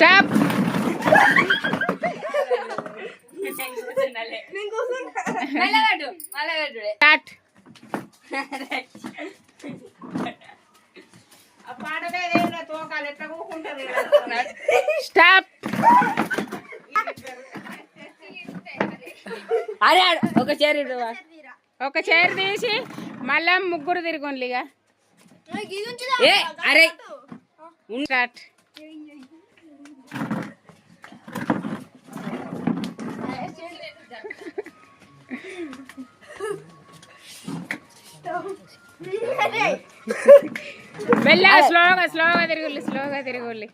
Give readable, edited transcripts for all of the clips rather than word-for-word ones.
Stop. Start. Stop. అరే ఒక chair తీసి మళ్ళా ముగ్గురు తిరుగుండ్లిగా. అరే స్టార్ట్. మెల్లగా స్లోగా తిరుగుల్లి.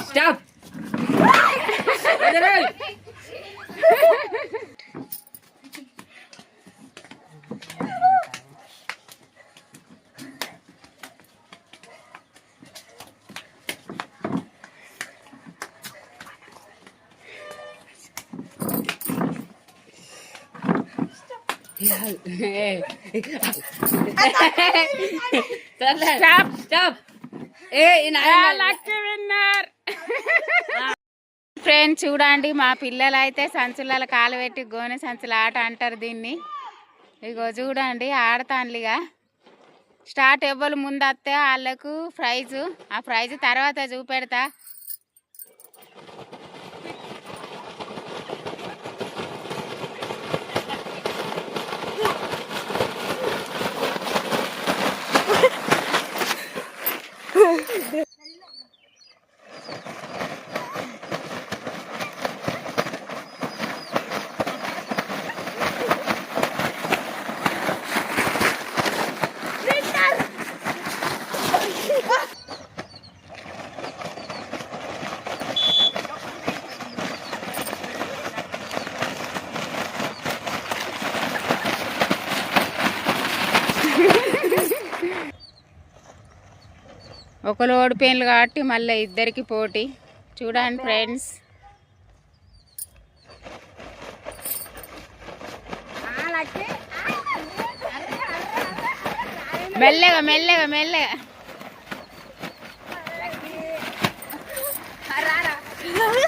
స్టాప్. ఫ్రెండ్స్ చూడండి, మా పిల్లలు అయితే సంచులలో కాలు పెట్టి గోనె సంచుల ఆట అంటారు దీన్ని. ఇగో చూడండి ఆడతాన్లిగా. స్టార్ట్ ఎవ్వరు ముందు వస్తే వాళ్ళకు ప్రైజు. ఆ ప్రైజు తర్వాత చూపెడతా. ఒకరు ఓడిపోయినలు కాబట్టి మళ్ళీ ఇద్దరికి పోటీ. చూడండి ఫ్రెండ్స్, మెల్లగా.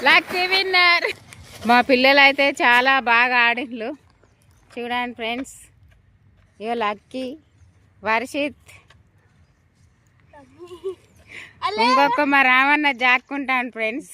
Lucky winner. మా పిల్లలు అయితే చాలా బాగా ఆడిండ్రు. చూడండి ఫ్రెండ్స్, ఇగో లక్కీ, వర్షిత్, ఇంకొక మా రామన్న జాక్కుంటాను ఫ్రెండ్స్.